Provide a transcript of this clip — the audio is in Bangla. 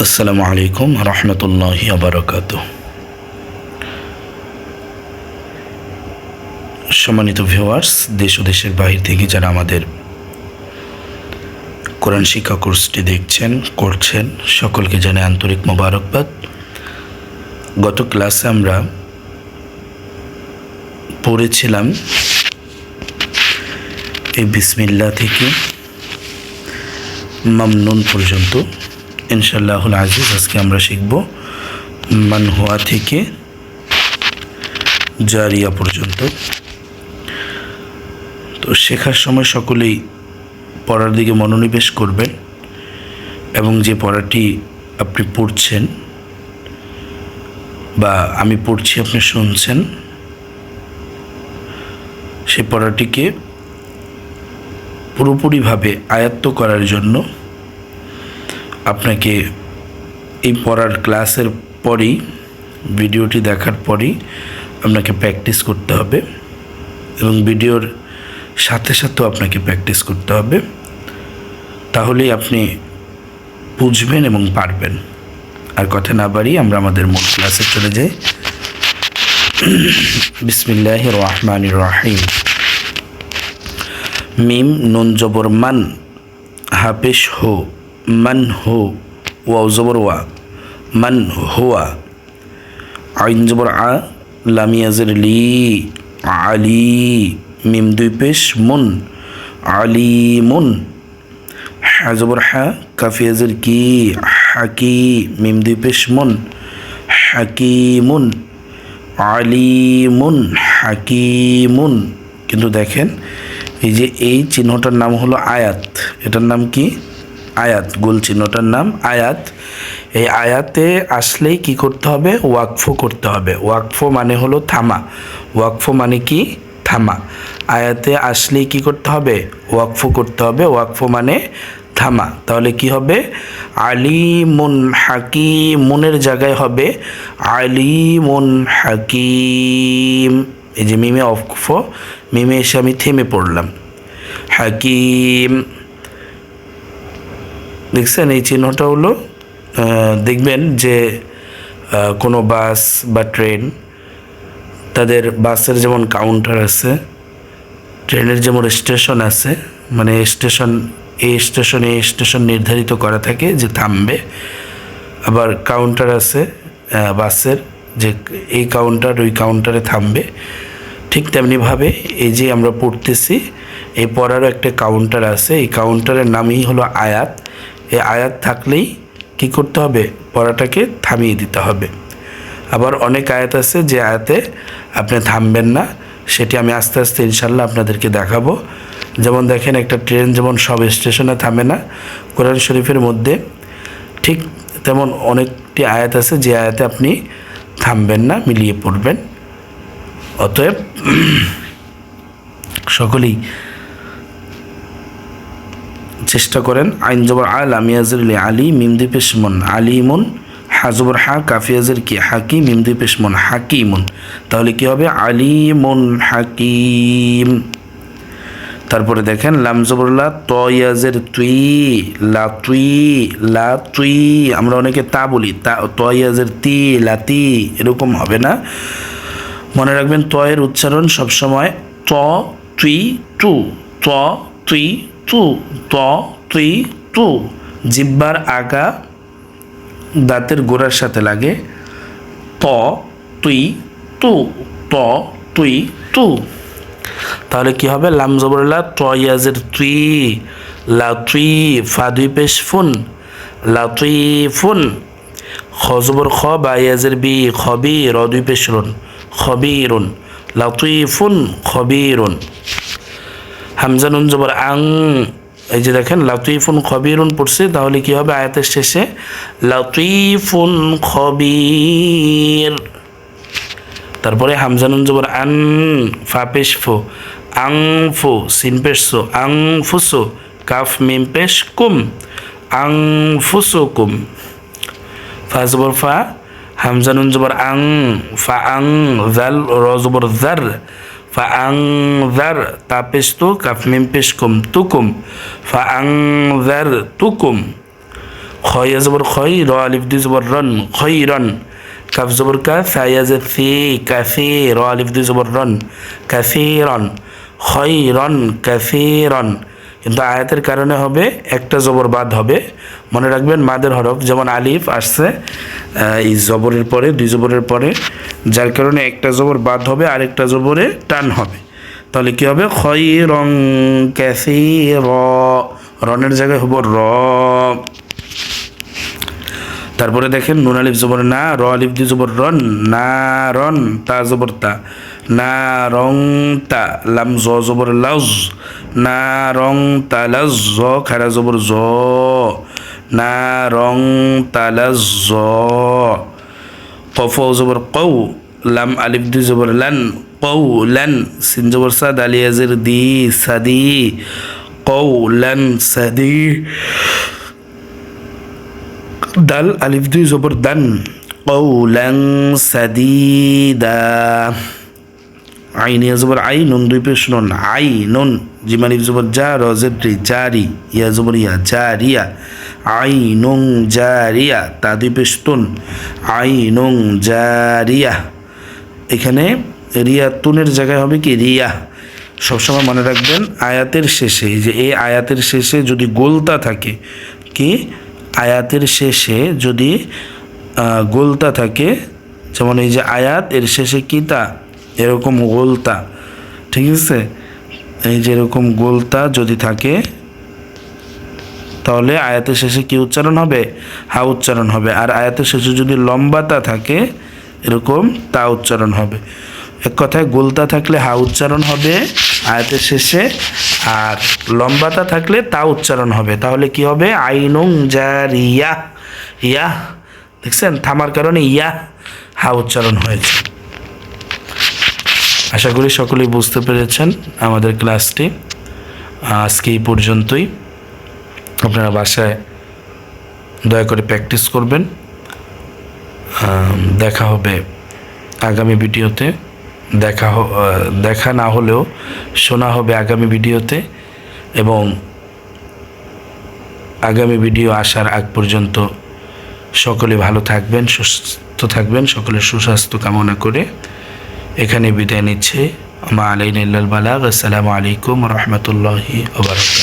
আসসালামু আলাইকুম রহমতুল্লাহি বারাকাতুহু। সম্মানিত ভিউয়ার্স, দেশ ও দেশের বাহির থেকে যারা আমাদের কোরআন শিক্ষা কোর্সটি দেখছেন করছেন, সকলকে জানাই আন্তরিক মোবারকবাদ। গত ক্লাসে আমরা পড়েছিলাম এই বিসমিল্লাহ থেকে মামনুন পর্যন্ত। ইনশাআল্লাহুল আজিজ আজকে আমরা শিখব মান হুয়া থেকে জারিয়া পর্যন্ত। তো শেখার সময় সকলেই পড়ার দিকে মনোনিবেশ করবেন এবং যে পড়াটি আপনি পড়ছেন বা আমি পড়ছি আপনি শুনছেন, সে পড়াটিকে পুরোপুরিভাবে আয়ত্ত করার জন্য আপনাকে এই পড়ার ক্লাসের পরেই, ভিডিওটি দেখার পরেই আপনাকে প্র্যাকটিস করতে হবে এবং ভিডিওর সাথে সাথেও আপনাকে প্র্যাকটিস করতে হবে। তাহলেই আপনি বুঝবেন এবং পারবেন। আর কথা না বাড়িয়ে আমরা আমাদের মূল ক্লাসে চলে যাই। বিসমিল্লাহির রহমানির রহিম। মিম নুন জবর মান, হাফেশ হো, মান হো, ওয়াও জবর ওয়া, মান হুয়া, আইন জবর আ, লাম ইয়াজের লি, আলি, মিম দুই পেশ মুন, আলিমুন, হা জবর হা, কাফ ইয়াজের কি, হাকি, মিম দুই পেশ মুন, হাকিমুন, আলিমুন, হাকিমুন। কিন্তু দেখেন এই যে এই চিহ্নটার নাম হলো আয়াত। এটার নাম কি? আয়াত। গোল চিহ্নটার নাম আয়াত। এই আয়াতে আসলেই কি করতে হবে? ওয়াকফ করতে হবে। ওয়াকফ মানে হলো থামা। ওয়াকফ মানে কি? থামা। আয়াতে আসলেই কি করতে হবে? ওয়াকফ করতে হবে। ওয়াকফ মানে থামা। তাহলে কি হবে? আলিমুন হাকিমুনের জায়গায় হবে আলিমুন হাকিম। এই যে মিমে ওয়াকফ, মিমে এসে আমি থেমে পড়লাম, হাকিম। দেখছেন এই চিহ্নটা হলো, দেখবেন যে কোনো বাস বা ট্রেন, তাদের বাসের যেমন কাউন্টার আছে, ট্রেনের যেমন স্টেশন আছে, মানে স্টেশন এই স্টেশন নির্ধারিত করা থাকে যে থামবে। আবার কাউন্টার আছে বাসের, যে এই কাউন্টার ওই কাউন্টারে থামবে। ঠিক তেমনিভাবে এই যে আমরা পড়তেছি, এই পড়ারও একটা কাউন্টার আছে। এই কাউন্টারের নামই হলো আয়াত। এই আয়াত থাকলেই কি করতে হবে? পড়াটাকে থামিয়ে দিতে হবে। আবার অনেক আয়াত আছে যে আয়াতে আপনি থামবেন না, সেটি আমি আস্তে আস্তে ইনশাল্লাহ আপনাদেরকে দেখাবো। যেমন দেখেন, একটা ট্রেন যেমন সব স্টেশনে থামে না, কোরআন শরীফের মধ্যে ঠিক তেমন অনেকটি আয়াত আছে যে আয়াতে আপনি থামবেন না, মিলিয়ে পড়বেন। অতএব সকলেই চেষ্টা করেন। আইন জবর আ, লাম ইয়াজের লি, আলি, মিম দুই পেশ মুন, আলিমুন, হা জবর হা, কাফ ইয়াজের কি, হাকি, মিম দুই পেশ মুন, হাকিমুন। তাহলে কি হবে? আলিমুন হাকিম। তারপরে দেখেন লাম জবর লা, ত ইয়াজের তুই, লা তুই, লা তুই। আমরা অনেকে তা বলি, তা, ত ইয়াজের তি, লাতি, এরকম হবে না। মনে রাখবেন তয়ের উচ্চারণ সবসময় ত তুই টু, ত তুই টু, ত তুই টু। জিহ্বার আগা দাঁতের গোড়ার সাথে লাগে, ত তুই টু, ত তুই টু। তাহলে কি হবে? লাম জবর লা, ত ইয়াজের তুই, লা তুই, ফা দুই পেশ ফুন, লা তুই ফুন, খ জবর খ, বা ইয়াজের বি, খবি, র দুই পেশ রুন, খবিরুন, লাতিফুন খবিরুন। হামজা নুন জবর আং, এই যে দেখেন লাতিফুন খবিরুন পড়ছে। তাহলে কি হবে? আয়াতের শেষে লাতিফুন খবির। তারপরে হামজা নুন জবর আন, ফা পেশ ফো, আং ফো, সিন পেশ সো, আং ফুসো, কাফ মিম পেশ কুম, আং ফুসো কুম। ফা জবর ফা, হামজা নুন জবর আং, ফা আং, জাল, র জবর জার, ফা আং জার, তা পেশ তু, কাফ মিম পেশ কুম, তুকুম, ফা আং জার তুকুম। খয়া জবর খয়, র আলিফ দুই জবর রন, খৈরন। কাফ জবর কা, ফায়া জের ফি, কাফি, র আলিফ দুই জবর রন, কাফিরন, খৈরন, কাফিরন। কিন্তু আয়াতের কারণে হবে একটা জবর বাদ হবে, মনে রাখবেন মাদের হরফ যেমন আলিফ আসছে এই জবরের পরে, দুই জবরের পরে, যার কারণে একটা জবর বাদ হবে আর একটা জবরে টান হবে। তাহলে কি হবে? খৈরন কাসীর, রনের জায়গায় হবো র। তারপরে দেখেন নুন আলিফ জবর না, র আলিফ দুই জবর রন, না রন, তা জবর তা, না রং তা, লাম জ জবর লাজ, না রং তালাজ, জ খারা জবর জ, না রং তালাজ জ। কফ জবর কৌ, লাম আলিফ দুই জবর লান, কৌ লান, সিন জবর সাদ, আলিয়াজের দি, সাদি, কৌ লান সাদি। দাল আলিফ দুই জবর দান, কৌলাং সাদিদা। আইন ইয়া জবর আই, নুন দুই পেশ নুন, আই নুন, জিম আলিফ জবর জা, র জের রি, জারি, ইয়া জবর ইয়া, জারিয়া, আই নুং জারিয়া, তা দুই পেশ তুন, আই নুং জারিয়া। এখানে রিয়া তুনের জায়গায় হবে কি রিয়া। সবসময় মনে রাখবেন আয়াতের শেষে, এই যে এই আয়াতের শেষে যদি গোলতা থাকে, কি আয়াতের শেষে যদি গোলতা থাকে, যেমন এই যে আয়াত এর শেষে কিতা, এরকম গোলতা, ঠিক আছে, এই যে এরকম গোলতা যদি থাকে তাহলে আয়াতের শেষে কি উচ্চারণ হবে? হা উচ্চারণ হবে। আর আয়াতের শেষে যদি লম্বাতা থাকে এরকম তা উচ্চারণ হবে। এক কথায় গোলতা থাকলে হা উচ্চারণ হবে আয়াতের শেষে, আর লম্বাতা থাকলে তা উচ্চারণ হবে। তাহলে কি হবে? আইনুং জারিয়া, ইয়া, দেখছেন থামার কারণে ইয়া হা উচ্চারণ হয়েছে। আশা করি সকলেই বুঝতে পেরেছেন আমাদের ক্লাসটি। আজকে এই পর্যন্তই। আপনারা বাসায় দয়া করে প্র্যাকটিস করবেন। দেখা হবে আগামী ভিডিওতে। দেখা না হলেও শোনা হবে আগামী ভিডিওতে, এবং আগামী ভিডিও আসার আগ পর্যন্ত সকলে ভালো থাকবেন, সুস্থ থাকবেন। সকলের সুস্বাস্থ্য কামনা করে এখানে বিদায় নিচ্ছে। মা আলাইনা ইল্লাল বালাগ। আসসালামু আলাইকুম ওয়া রাহমাতুল্লাহি ওয়া বারাকাতুহু।